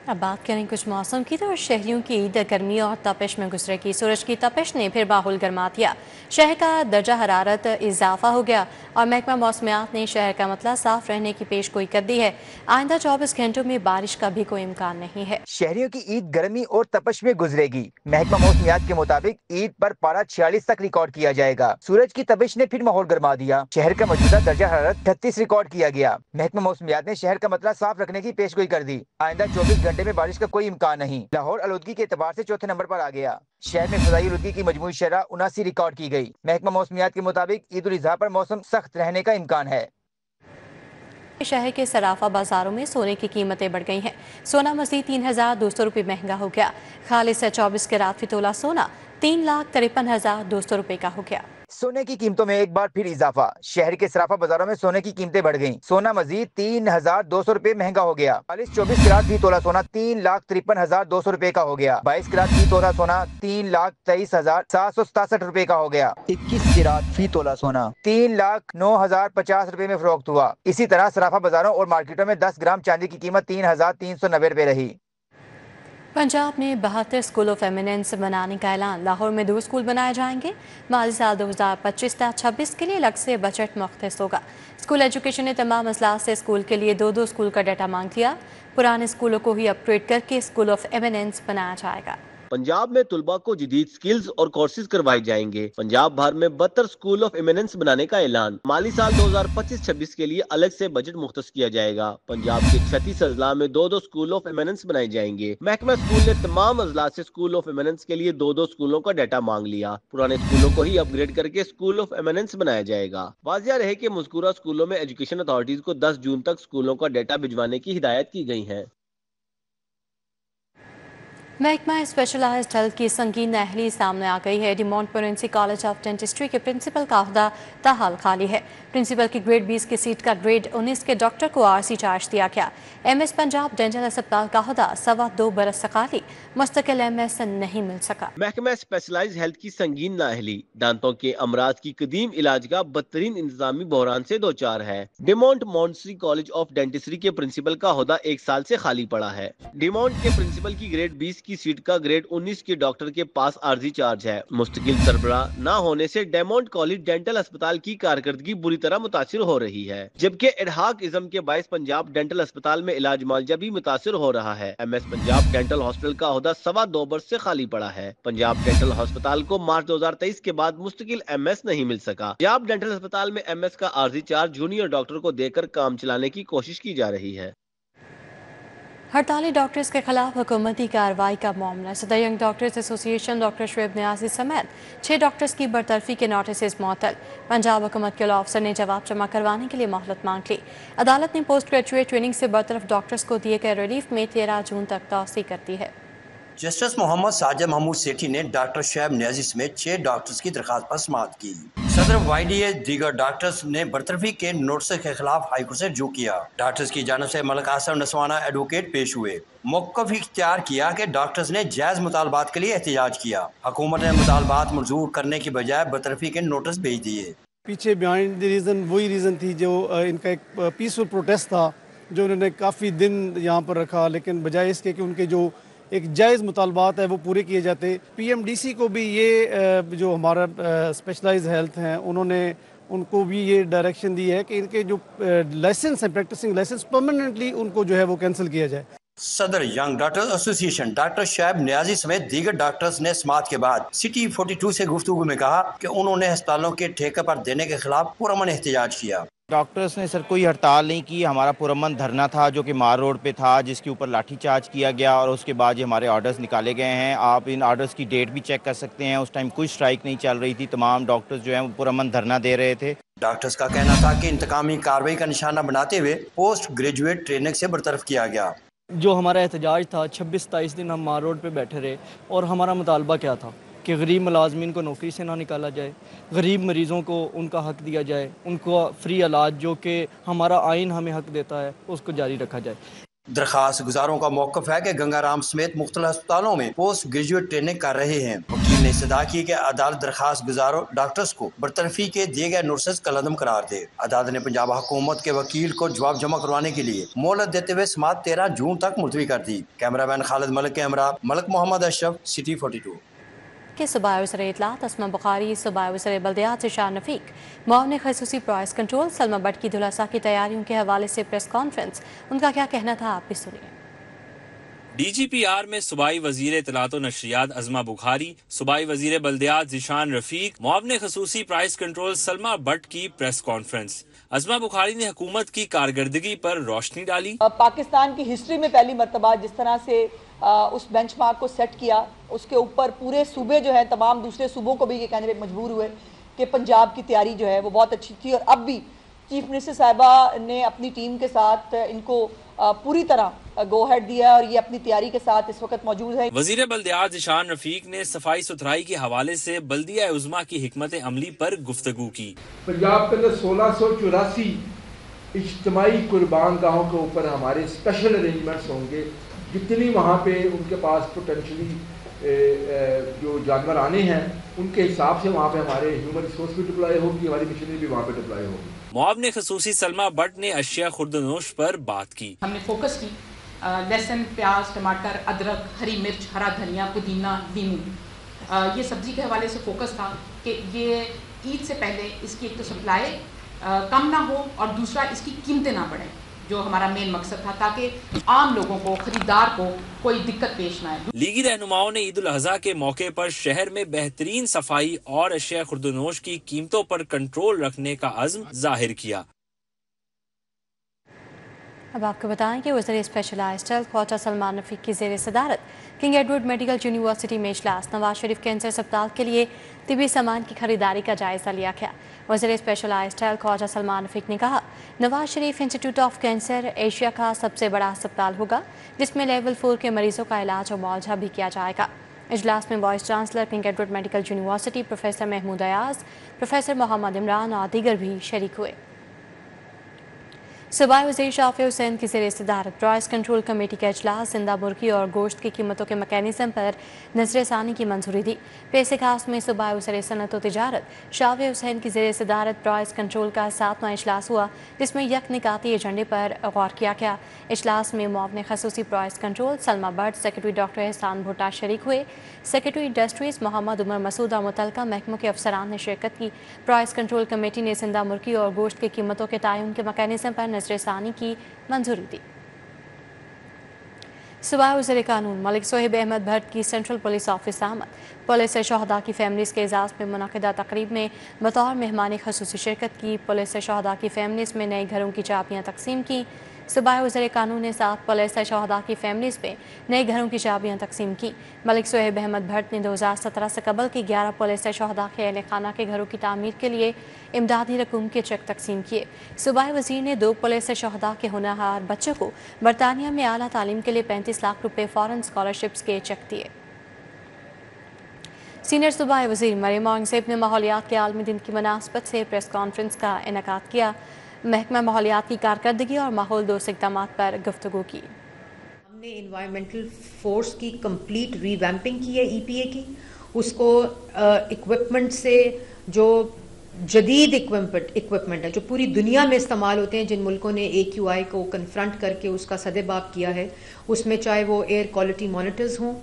अब बात करें कुछ मौसम की, तो शहरियों की ईद गर्मी और तपिश में गुजरेगी। सूरज की तपिश ने फिर माहौल गर्मा दिया। शहर का दर्जा हरारत इजाफा हो गया और महकमा मौसमियात ने शहर का मतला साफ रहने की पेशगोई कर दी है। आइंदा 24 घंटों में बारिश का भी कोई इम्कान नहीं है। शहरियों की ईद गर्मी और तपश में गुजरेगी। महकमा मौसमियात के मुताबिक ईद पर पारा 46 तक रिकॉर्ड किया जाएगा। सूरज की तपिश ने फिर माहौल गर्मा दिया। शहर का मौजूदा दर्जा हरारत 36 रिकॉर्ड किया गया। महकमा मौसमियात ने शहर का मतला साफ रखने की पेशगोई कर दी। आइंदा 24 घंटे में बारिश का कोई इम्कान नहीं। लाहौर आलूदगी के एतबार से चौथे नंबर पर आ गया। शहर में फ़ज़ाई आलूदगी की मजमूई शरह 79 रिकॉर्ड की गई। महकमा मौसमियात के मुताबिक ईद उल अज़हा पर मौसम सख्त रहने का इम्कान है। शहर के सराफा बाजारों में सोने की कीमतें बढ़ गई हैं। सोना मज़ीद 3200 रुपये महंगा हो गया। खालिस 24 कैरेट फी तोला सोना 3,53,200 रुपये का हो गया। सोने की कीमतों में एक बार फिर इजाफा। शहर के सराफा बाजारों में सोने की कीमतें बढ़ गईं। सोना मजीद 3,200 रुपए महंगा हो गया। 24 कैरेट फी तोला सोना 3,53,200 रुपए का हो गया। 22 कैरेट फी तोला सोना 3,23,767 रुपए का हो गया। 21 कैरेट फी तोला सोना 3,09,050 रुपए में फरोख्त हुआ। इसी तरह सराफा बाजारों और मार्केटों में 10 ग्राम चांदी की कीमत 3,390 रुपए रही। पंजाब में 72 स्कूल ऑफ एमिनेंस बनाने का ऐलान। लाहौर में 2 स्कूल बनाए जाएंगे। माली साल 2025-26 के लिए अलग से बजट मुख्तस होगा। स्कूल एजुकेशन ने तमाम अजला से स्कूल के लिए 2-2 स्कूल का डाटा मांग लिया। पुराने स्कूलों को ही अपग्रेड करके स्कूल ऑफ एमिनेंस बनाया जाएगा। पंजाब में तुलबा को जदीद स्किल्स और कोर्सेज करवाए जाएंगे। पंजाब भर में 72 स्कूल ऑफ एमिनेंस बनाने का ऐलान। माली साल 2025-26 के लिए अलग से बजट मुख्तस किया जाएगा। पंजाब के 36 अजला में 2-2 स्कूल ऑफ एमिनेंस बनाए जाएंगे। महकमा स्कूल ने तमाम अजला से स्कूल ऑफ एमिनेंस के लिए 2-2 स्कूलों का डाटा मांग लिया। पुराने स्कूलों को ही अपग्रेड करके स्कूल ऑफ एमिनेंस बनाया जाएगा। वाजिया रहे कि मज़कूरा स्कूलों में एजुकेशन अथॉरिटीज को 10 जून तक स्कूलों का डाटा भिजवाने की हिदायत की गई है। महकमा स्पेशलाइज्ड हेल्थ की संगीन नाअहली सामने आ गई है। डिमोंट फोरेंसिक कॉलेज ऑफ डेंटिस्ट्री के प्रिंसिपल का ओहदा ताहाल खाली है। प्रिंसिपल की ग्रेड 20 की सीट का ग्रेड 19 के डॉक्टर को आरसी चार्ज दिया गया। एमएस पंजाब डेंटल अस्पताल का ओहदा 2.25 बरस खाली, मुस्तकिल एमएस नहीं मिल सका। महकमा स्पेशलाइज्ड हेल्थ की संगीन नाअहली दांतों के अमराज की कदीम इलाज का बदतरीन इंतजामी बहरान से दो चार है। डिमोंट मॉन्ट्री कॉलेज ऑफ डेंटिस्ट्री के प्रिंसिपल का ओहदा 1 साल से खाली पड़ा है। डिमोंट के प्रिंसिपल की ग्रेड 20 की सीट का ग्रेड 19 के डॉक्टर के पास आर्जी चार्ज है। मुस्तकिल सरबराह न होने से डेमोंट कॉलेज डेंटल अस्पताल की कारकर्दगी बुरी तरह मुतासिर हो रही है, जबकि एडहाक इज्म के बायस पंजाब डेंटल अस्पताल में इलाज मुआवजा भी मुतासिर हो रहा है। एमएस पंजाब डेंटल हॉस्पिटल का ओहदा 2.25 बरस से खाली पड़ा है। पंजाब डेंटल हॉस्पिटल को मार्च 2023 के बाद मुस्तकिल एमएस नहीं मिल सका। पंजाब डेंटल अस्पताल में एमएस का आर्जी चार्ज जूनियर डॉक्टर को देकर काम चलाने की कोशिश की जा रही है। हड़ताली डॉक्टर्स के खिलाफ हुकूमती कार्रवाई का मामला। सदर young doctors association doctor Shoaib Niazi समेत 6 डॉक्टर्स की बरतरफी के नोटिस मुअत्तल। पंजाब हुकूमत के लॉ अफसर ने जवाब जमा करवाने के लिए मोहलत मांग ली। अदालत ने पोस्ट ग्रेजुएट ट्रेनिंग से बरतरफ डॉक्टर्स को दिए गए रिलीफ में 13 जून तक तौसी कर दी है। जस्टिस मोहम्मद साजिद महमूद सेठी ने डॉक्टर शुएब नियाज़ी समेत 6 डॉक्टर्स की दरखास्त पर समाअत की। सदर YDA दीगर डॉक्टर्स ने बरतरफी के नोटिस के खिलाफ हाईकोर्ट से रुजू किया। डॉक्टर्स की जानिब से मलिक आसिम नसवाना एडवोकेट पेश हुए। मौक़िफ़ इख्तियार किया कि डॉक्टर्स ने जायज़ मुतालबात के लिए एहतजाज किया। हुकूमत ने मुतालबात मंजूर करने की बजाय बरतरफी के नोटिस भेज दिए। पीछे बिहाइंड द रीज़न वही रीज़न थी जो इनका एक पीसफुल प्रोटेस्ट था जो उन्होंने काफ़ी दिन यहाँ पर रखा, लेकिन बजाय इसके कि उनके जो एक जायज़ मुतालबात है वो पूरे किए जाते। PMDC को भी ये जो हमारा स्पेशलाइज हेल्थ हैं उन्होंने उनको भी ये डायरेक्शन दी है कि इनके जो लाइसेंस हैं प्रैक्टिसिंग लाइसेंस परमानेंटली उनको जो है वो कैंसिल किया जाए। सदर young doctor association doctor Shoaib Niazi समेत दीगर डॉक्टर्स ने समाअत के बाद सिटी 42 से गुफ्तगू में कहा कि उन्होंने अस्पतालों के ठेके पर देने के खिलाफ पुरअमन एहतजाज किया। डॉक्टर्स ने सर कोई हड़ताल नहीं की, हमारा पुरअमन धरना था जो कि मार रोड पे था, जिसके ऊपर लाठीचार्ज किया गया और उसके बाद ये हमारे ऑर्डर्स निकाले गए हैं। आप इन ऑर्डर्स की डेट भी चेक कर सकते हैं। उस टाइम कोई स्ट्राइक नहीं चल रही थी, तमाम डॉक्टर्स जो हैं वो पुरअमन धरना दे रहे थे। डॉक्टर्स का कहना था कि इंतकामी कार्रवाई का निशाना बनाते हुए पोस्ट ग्रेजुएट ट्रेनिंग से बरतरफ किया गया। जो हमारा एहतजाज था 26-27 दिन हम मार रोड पे बैठे रहे और हमारा मुतालबा क्या था कि गरीब मुलाजमीन को नौकरी से ना निकाला जाए, गरीब मरीज़ों को उनका हक दिया जाए, उनको फ्री इलाज जो कि हमारा आइन हमें हक देता है उसको जारी रखा जाए। दरखास्त गुजारों का मौक़िफ़ है कि गंगाराम समेत मुख्तलिफ अस्पतालों में पोस्ट ग्रेजुएट ट्रेनिंग कर रहे हैं। वकील ने इस्तदा की कि अदालत दरखास्त गुजारों डॉक्टर्स को बरतरफी के दिए गए नोटिस कलअदम करार दे। अदालत ने पंजाब हुकूमत के वकील को जवाब जमा करवाने के लिए मोहलत देते हुए समाअत 13 जून तक मुलतवी कर दी। कैमरामैन खालिद मलिक के हमरा मलिक मोहम्मद अशरफ, सिटी 42। के सूबाई वज़ीर इत्तलात अस्मा बुखारी, सूबाई वज़ीर बल्दियात ज़िशान रफ़ीक, मुआविन खसूसी प्राइस कंट्रोल सलमा बट की दुल्हसा की तैयारियों के हवाले से प्रेस कॉन्फ्रेंस। उनका क्या कहना था आप भी सुनिए। DGPR में सूबाई वज़ीर इत्तलात और नशरियात अस्मा बुखारी, सूबाई वज़ीर बल्दियात ज़िशान रफ़ीक, मुआविन खसूसी प्राइस कंट्रोल सलमा बट की प्रेस कॉन्फ्रेंस। अस्मा बुखारी ने हुकूमत की कारकर्दगी पर रोशनी डाली। पाकिस्तान की हिस्ट्री में पहली मरतबा जिस तरह से उस बेंचमार्क को सेट किया, उसके ऊपर पूरे सूबे जो है तमाम दूसरे सूबों को भी ये कहने पे मजबूर हुए कि पंजाब की तैयारी जो है वो बहुत अच्छी थी और अब भी चीफ मिनिस्टर साहिबा ने अपनी टीम के साथ इनको पूरी तरह गो हेड दिया और ये अपनी तैयारी के साथ इस वक्त मौजूद है। वजीर बल्दियात ज़िशान रफ़ीक ने सफाई सुथराई के हवाले से बल्दिया उज़्मा की हिकमत अमली पर गुफ्तगू की। पंजाब के अंदर 1684 इज्तिमाई कुर्बान गाहों के ऊपर हमारे स्पेशल अरेंजमेंट्स होंगे। जितनी वहाँ पे उनके पास पोटेंशली जो जानवर आने हैं उनके हिसाब से वहाँ पे हमारे ह्यूमन रिसोर्स भी डिप्लॉय होगी, हमारी मशीनरी भी वहाँ पे डिप्लॉय होगी। मुआविन खसूसी सलमा बट ने अशिया खुर्दनोश पर बात की। हमने फोकस की लहसुन, प्याज, टमाटर, अदरक, हरी मिर्च, हरा धनिया, पुदीना, नींबू, ये सब्जी के हवाले से फोकस था कि ये ईद से पहले इसकी एक तो सप्लाई कम ना हो और दूसरा इसकी कीमतें ना बढ़ें, जो हमारा मेन मकसद था, ताकि आम लोगों को, खरीदार को कोई दिक्कत पेश ना आए। लीगी रहनुमाओं ने ईद उल अज़हा के मौके पर शहर में बेहतरीन सफाई और अशिया खुर्दनोश की कीमतों पर कंट्रोल रखने का अज़्म जाहिर किया। अब आपको बताएं कि वज़ीर स्पेशलाइज्ड हेल्थ ख्वाजा सलमान रफ़ीक की ज़ेर सदारत किंग एडवर्ड मेडिकल यूनिवर्सिटी में इजलास। नवाज शरीफ कैंसर अस्पताल के लिए तिबी सामान की खरीदारी का जायज़ा लिया गया। वज़ीर स्पेशलाइज्ड हेल्थ ख्वाजा सलमान रफ़ीक ने कहा, Nawaz Sharif institute of cancer Asia का सबसे बड़ा अस्पताल होगा जिसमें लेवल 4 के मरीजों का इलाज और मुआवजा भी किया जाएगा। इजलास में vice chancellor King Edward Medical University professor Mahmood Ayaz, professor Mohammad Imran और दीगर भी शरीक हुए। सूबाई वज़ीर शाफी हुसैन की ज़ेर सदारत प्राइस कंट्रोल कमेटी का इजलास जिंदा मुर्गी और गोश्त की कीमतों के मैकेनिज़्म पर नज़रसानी की मंजूरी दी। पेश खास में सूबाई वज़ीर सनअत और तिजारत शाफी हुसैन की ज़ेर सदारत प्राइस कंट्रोल का 7वां इजलास हुआ जिसमें यकनिकाती एजेंडे पर गौर किया गया। इजलास में मुआविन खसूसी price control Salma but, secretary doctor एहसान भुट्टा शरीक हुए। सेक्रेटरी इंडस्ट्रीज मोहम्मद उमर मसूद और मुतल्लिका महकमों के अफसरान ने शिरकत की। प्राइस कंट्रोल कमेटी ने जिंदा मुर्गी और गोश्त की कीमतों के तयन के मैकेनिज़्म पर नज़रसानी की मंजूरी दी। सूबाई वज़ीर कानून मलिक सोहेब अहमद भट्ट की सेंट्रल पुलिस ऑफिस आमद। पुलिस शहदा की फैमिलीज़ के एजाज़ में मुनक़िदा तकरीब में बतौर मेहमान खसूसी शिरकत की। पुलिस शहदा की फैमिलीज़ में नए घरों की चाबियाँ तकसीम की। सूबाई वज़ीर कानून ने 7 पुलिस शहदा की फैमिलीज़ में नए घरों की चाबियाँ तकसीम की। मलिक सुहेब अहमद भट्ट ने 2017 से कबल की 11 पुलिस शहदा के अहल खाना के घरों की तामीर के लिए इमदादी रकूम के चेक तकसीम किए। सूबाई वज़ीर ने 2 पुलिस शहदा के होनहार बच्चों को बरतानिया में आला तालीम के लिए 35 लाख रुपये फ़ॉरेन स्कॉलरशिप्स के चेक दिए। सीनियर सूबाई वज़ीर मरियम औरंगज़ेब ने माहौलियात के आलमी दिन की मुनासबत से प्रेस कॉन्फ्रेंस का इनेकाद किया। महकमा माहौलियात की कारकर्दगी और माहौल दोस्त इक़दामात पर गुफ्तगू की। हमने इन्वायरमेंटल फोर्स की कंप्लीट रीवैम्पिंग की है, EPA की, उसको इक्विपमेंट से जो जदीद इक्विपमेंट है जो पूरी दुनिया में इस्तेमाल होते हैं, जिन मुल्कों ने AQI को कन्फ्रंट करके उसका सदेबाप किया है, उसमें चाहे वो एयर क्वालिटी मॉनिटर्स हों,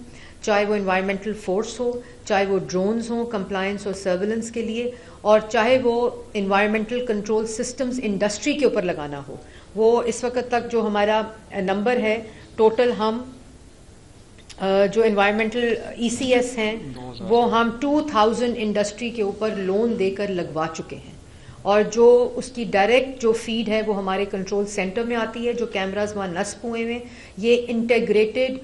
चाहे वो इन्वायरमेंटल फोर्स हो, चाहे वो ड्रोन्स हों कंप्लायंस और सर्विलेंस के लिए, और चाहे वो इन्वायरमेंटल कंट्रोल सिस्टम्स इंडस्ट्री के ऊपर लगाना हो। वो इस वक्त तक जो हमारा नंबर है टोटल, हम जो इन्वायरमेंटल ECS हैं वो हम 2000 इंडस्ट्री के ऊपर लोन देकर लगवा चुके हैं, और जो उसकी डायरेक्ट जो फीड है वो हमारे कंट्रोल सेंटर में आती है, जो कैमराज वहाँ नस्ब हुए हैं। ये इंटीग्रेटेड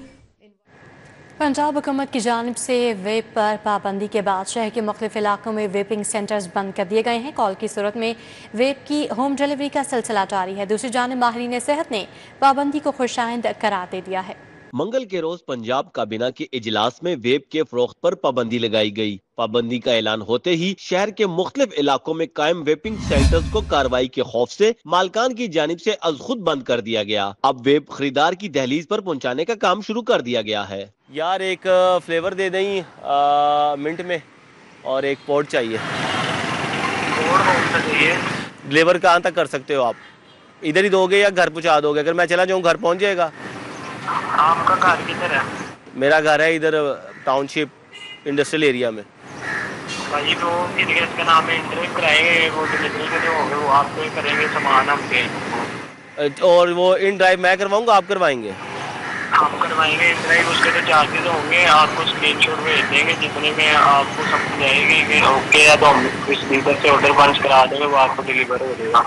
पंजाब हुकूमत की जानिब से वेप पर पाबंदी के बाद शहर के मुख्तलिफ इलाकों में वेपिंग सेंटर्स बंद कर दिए गए हैं। कॉल की सूरत में वेप की होम डिलीवरी का सिलसिला जारी है। दूसरी जानिब माहिरीन सेहत ने पाबंदी को खुशाइंद करार दे दिया है। मंगल के रोज पंजाब काबीना के इजलास में वेप के फरोख्त पर पाबंदी लगाई गई। पाबंदी का ऐलान होते ही शहर के मुख्तलिफ इलाकों में कायम वेपिंग सेंटर्स को कार्रवाई के खौफ से मालकान की जानिब से अज खुद बंद कर दिया गया। अब वेप खरीदार की दहलीज पर पहुंचाने का काम शुरू कर दिया गया है। यार एक फ्लेवर दे दें मिंट में, और एक पॉड चाहिए। डिलीवर कहाँ तक कर सकते हो आप? इधर ही दोगे या घर पहुँचा दोगे? अगर मैं चला जाऊँ घर पहुँच जाएगा? आपका घर किधर है? मेरा घर है इधर टाउनशिप इंडस्ट्रियल एरिया में। भाई वो इसका नाम है इंटरव्यू कराएंगे, वो डिलीवरी के जो होंगे वो आपको करेंगे सामान हमसे। और वो इन ड्राइव मैं करवाऊंगा आप करवाएंगे? हम करवाएंगे इन ड्राइव, उसके तो चार्जेस होंगे। आपको स्क्रीनशॉट भेज देंगे जितने में आपको समझ जाएगी कि ओके है, तो हम इस लीडर से ऑर्डर पंच करा देंगे, वो आपको डिलीवर हो जाएगा।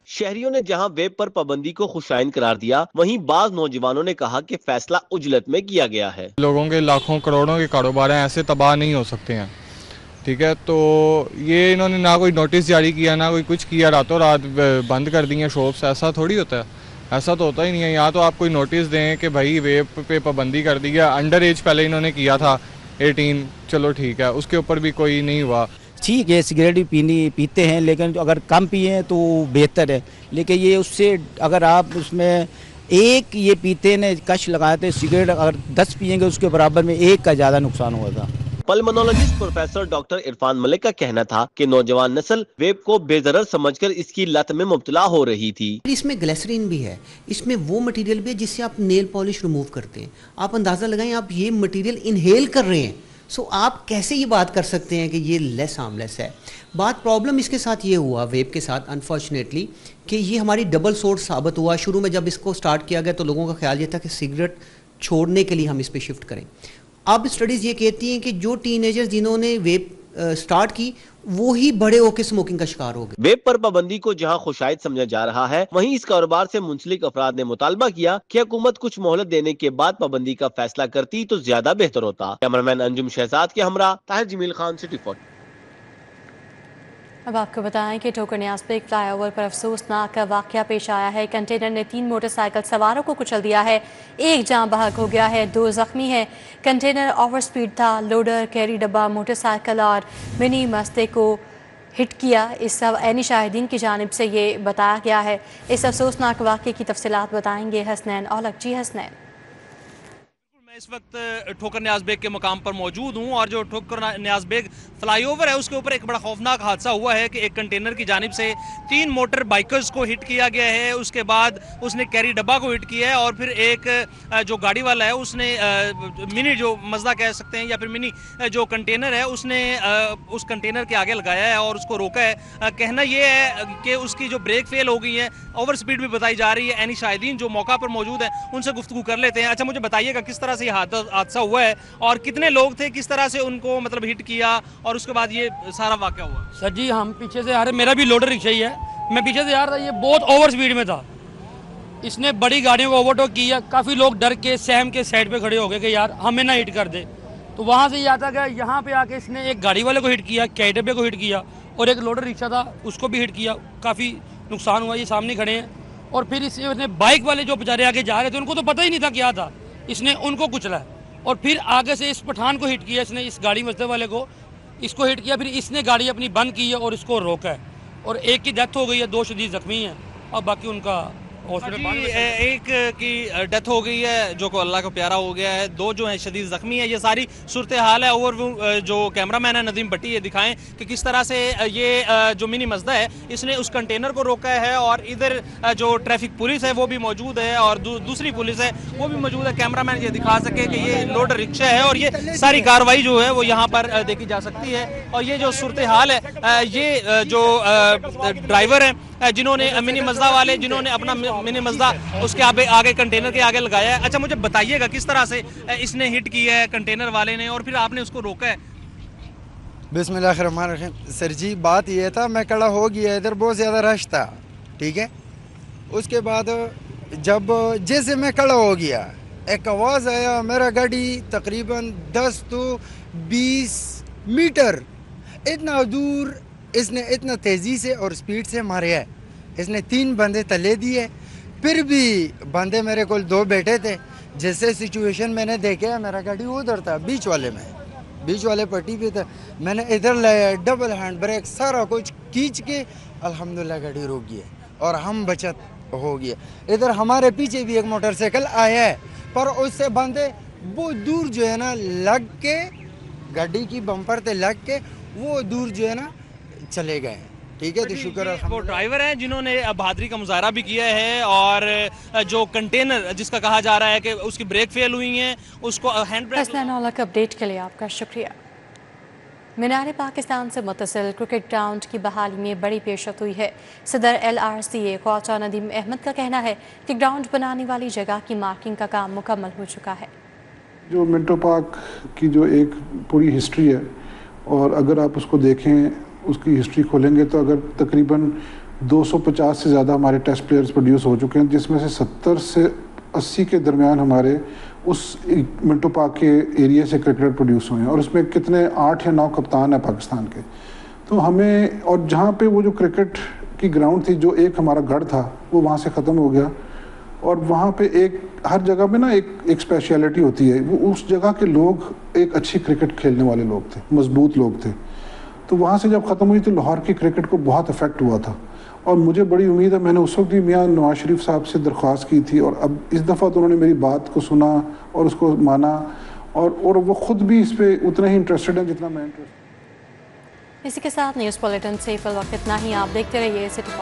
शहरियों ने जहां वेब पर पाबंदी को खुशाइन करार दिया, वहीं बाज नौजवानों ने कहा कि फैसला उजलत में किया गया है। लोगों के लाखों करोड़ों के कारोबार हैं, ऐसे तबाह नहीं हो सकते हैं। ठीक है, तो ये इन्होंने ना कोई नोटिस जारी किया ना कोई कुछ किया, रातों रात बंद कर दी हैं शॉप्स। ऐसा थोड़ी होता है, ऐसा तो होता ही नहीं है। यहाँ तो आप कोई नोटिस दें कि भाई वेब पे पाबंदी कर दी है। अंडर एज पहले इन्होंने किया था 18, चलो ठीक है, उसके ऊपर भी कोई नहीं हुआ। ठीक है, सिगरेट भी पीते हैं, लेकिन अगर कम पिए तो बेहतर है। लेकिन ये उससे अगर आप उसमें एक ये पीते ने कश लगाते, सिगरेट अगर 10 पिएंगे उसके बराबर में एक का ज़्यादा नुकसान होगा। Pulmonologist professor doctor Irfan Malik का कहना था कि नौजवान नस्ल वेब को बेजरर समझकर इसकी लत में मुब्तला हो रही थी। इसमें ग्लिसरीन भी है, इसमें वो मटेरियल भी है जिससे आप नेल पॉलिश रिमूव करते हैं। आप अंदाज़ा लगाएं, आप ये मटेरियल इनहेल कर रहे हैं, सो आप कैसे ये बात कर सकते हैं कि ये लेस हार्मलेस है? प्रॉब्लम इसके साथ ये हुआ वेब के साथ अनफॉर्चुनेटली कि ये हमारी डबल सोर्स साबित हुआ। शुरू में जब इसको स्टार्ट किया गया तो लोगों का ख्याल ये था कि सिगरेट छोड़ने के लिए हम इस पे शिफ्ट करें। अब स्टडीज़ ये कहती हैं कि जो टीनेजर्स जिन्होंने वेब स्टार्ट की वो ही बड़े होकर स्मोकिंग का शिकार हो गए। वेब पर पाबंदी को जहां खुशाइद समझा जा रहा है, वहीं इस कारोबार से मुंसलिक अफराद ने मुतालबा किया कि हुकूमत कुछ मोहलत देने के बाद पाबंदी का फैसला करती तो ज्यादा बेहतर होता। कैमरामैन अंजुम शहजाद के हमरा ताहिर जमील खान, सिटी 4। अब आपको बताएं कि ठोकर न्याज़बेग फ्लाईओवर पर अफसोसनाक वाक़या पेश आया है। कंटेनर ने 3 मोटरसाइकिल सवारों को कुचल दिया है, 1 जाँ बहक हो गया है, 2 जख्मी हैं। कंटेनर ओवर स्पीड था। लोडर, कैरी डब्बा, मोटरसाइकिल और मिनी मस्ते को हिट किया। इस सब ऐनी शाहिदीन की जानिब से ये बताया गया है। इस अफसोसनाक वाक़े की तफसीलात बताएंगे हसनैन औलख। जी हसनैन। मैं इस वक्त ठोकर न्याज़बेग के मुकाम पर मौजूद हूँ और जो ठोकर न्याज़बेग फ्लाईओवर है उसके ऊपर एक बड़ा खौफनाक हादसा हुआ है कि एक कंटेनर की जानिब से 3 मोटर बाइकर्स को हिट किया गया है। उसके बाद उसने कैरी डब्बा को हिट किया है और फिर एक जो गाड़ी वाला है उसने मिनी जो मज़दा कह सकते हैं या फिर मिनी जो कंटेनर है उसने उस कंटेनर के आगे लगाया है और उसको रोका है। कहना यह है कि उसकी जो ब्रेक फेल हो गई है, ओवर स्पीड भी बताई जा रही है। ऐनी शाहिदीन जो मौका पर मौजूद है उनसे गुफ्तगू कर लेते हैं। अच्छा, मुझे बताइएगा किस तरह से हादसा हुआ है और कितने लोग थे, किस तरह से उनको मतलब हिट किया और उसके बाद ये सारा वाक़या हुआ? सर जी, हम पीछे से आ रहे, मेरा भी लोडर रिक्शा ही है, मैं पीछे से आ रहा था, ये बहुत ओवर स्पीड में था اس نے بڑی گاڑیوں کو اوورٹیک کیا. کافی لوگ ڈر کے سہم کے سائڈ پہ کھڑے ہو گئے کہ یار ہمیں نہ ہٹ کر دے. تو وہاں سے یہ آتا گیا, یہاں پہ آ کے اس نے ایک گاڑی والے کو ہٹ کیا, کے ڈبے کو ہٹ کیا, اور ایک لوڈر رکشہ تھا اس کو بھی ہٹ کیا. کافی نقصان ہوا, یہ سامنے کھڑے ہیں. اور پھر اس نے بائک والے جو بیچارے آگے جا رہے تھے ان کو تو پتہ ہی نہیں تھا کیا تھا, اس نے ان کو کچلا. اور پھر آگے سے اس پٹھان کو ہٹ کیا, اس نے اس گاڑی مسجد والے کو اس کو ہٹ کیا. پھر اس نے گاڑی اپنی بند کی ہے اور اس کو روکا ہے, اور ایک کی ڈیتھ ہو گئی ہے, 2 شدید زخمی ہیں, اور باقی ان کا ایک کی ڈیتھ ہو گئی ہے جو کہ اللہ کو پیارا ہو گیا ہے, 2 جو ہیں شدید زخمی ہیں. یہ ساری صورتحال ہے. اور جو کیمرہ مین ہے ندیم بٹی, یہ دکھائیں کہ کس طرح سے یہ جو منی مزدا ہے اس نے اس کنٹینر کو روکا ہے, اور ادھر جو ٹریفک پولیس ہے وہ بھی موجود ہے, اور دوسری پولیس ہے وہ بھی موجود ہے. کیمرہ مین یہ دکھا سکے کہ یہ لوڈر رکشہ ہے, اور یہ ساری کارروائی جو ہے وہ یہاں پر دیکھی جا سکتی ہے. اور یہ جو صورتحال ہے, یہ جو ڈرائیور ہیں جنہوں نے منی مزدا والے جنہوں نے اپنا منی مزدا اس کے آگے کنٹینر کے آگے لگایا ہے. اچھا مجھے بتائیے گا کس طرح سے اس نے ہٹ کیا ہے کنٹینر والے نے, اور پھر آپ نے اس کو روکا ہے؟ بسم اللہ الرحمن الرحیم. سر جی بات یہ تھا, میں کھڑا ہو گیا, ادھر بہت زیادہ رش تھا, ٹھیک ہے. اس کے بعد جب جیسے میں کھڑا ہو گیا ایک آواز آیا, میرا گاڑی تقریباً 10 to 20 میٹر اتنا دور اس نے اتنا تیزی سے اور سپیڈ سے مارے ہے. اس نے 3 بندے تلے دیے, پھر بھی بندے میرے کو 2 بیٹھے تھے. جیسے سچویشن میں نے دیکھا, میرا گاڑی ادھر تھا بیچ والے میں, بیچ والے پٹی پہ تھا. میں نے ادھر لایا, ڈبل ہینڈ بریک سارا کچھ کھینچ کے الحمدللہ گاڑی روک گیا اور ہم بچت ہو گیا. ادھر ہمارے پیچھے بھی ایک موٹر سائیکل آیا ہے, پر اس سے بندے بہت دور جو ہے نا لگ کے, گاڑی کی بمپر تے لگ کے وہ دور جو ہے نا چلے گئے. ٹھیک ہے, تو شکر ہے. وہ ڈرائیور ہیں جنہوں نے بہادری کا مظاہرہ بھی کیا ہے, اور جو کنٹینر جس کا کہا جا رہا ہے کہ اس کی بریک فیل ہوئی ہیں اس کو hand break. Hasnain Aulakh update کے لیے آپ کا شکریہ. مینار پاکستان سے متصل کرکٹ گراؤنڈ کی بحالی میں بڑی پیشرفت ہوئی ہے. صدر LRCA خواجہ ندیم احمد کا کہنا ہے کہ گراؤنڈ بنانے والی جگہ کی مارکنگ کا کام مکمل ہو چکا ہے. جو منٹو پارک کی جو ایک پوری ہسٹری ہے, اور اگر آپ اس کو دیکھیں, اس کی ہسٹری کھولیں گے تو اگر تقریباً 250 سے زیادہ ہمارے ٹیسٹ پلیئرز پروڈیوس ہو چکے ہیں, جس میں سے 70 سے 80 کے درمیان ہمارے اس منٹو پارک کے ایریا سے کرکٹر پروڈیوس ہوئے ہیں, اور اس میں کتنے 8 یا 9 کپتان ہیں پاکستان کے. تو ہمیں, اور جہاں پہ وہ جو کرکٹ کی گراؤنڈ تھی, جو ایک ہمارا گڑھ تھا وہ وہاں سے ختم ہو گیا, اور وہاں پہ ایک ہر جگہ پہ نا ایک اسپیشلٹی ہوتی ہے, وہ اس جگہ کے لوگ ایک اچھی کرکٹ کھیلنے والے لوگ تھے, مضبوط لوگ تھے. تو وہاں سے جب ختم ہوئی تو لاہور کی کرکٹ کو بہت افیکٹ ہوا تھا, اور مجھے بڑی امید ہے, میں نے اس وقت بھی میاں نواز شریف صاحب سے درخواست کی تھی, اور اب اس دفعہ تو انہوں نے میری بات کو سنا اور اس کو مانا, اور وہ خود بھی اس پہ اتنا ہی انٹرسٹڈ ہیں جتنا میں انٹرسٹڈ. اسی کے ساتھ نیوز بلیٹن سے فی الوقت اتنا ہی. آپ دیکھتے رہیے سٹی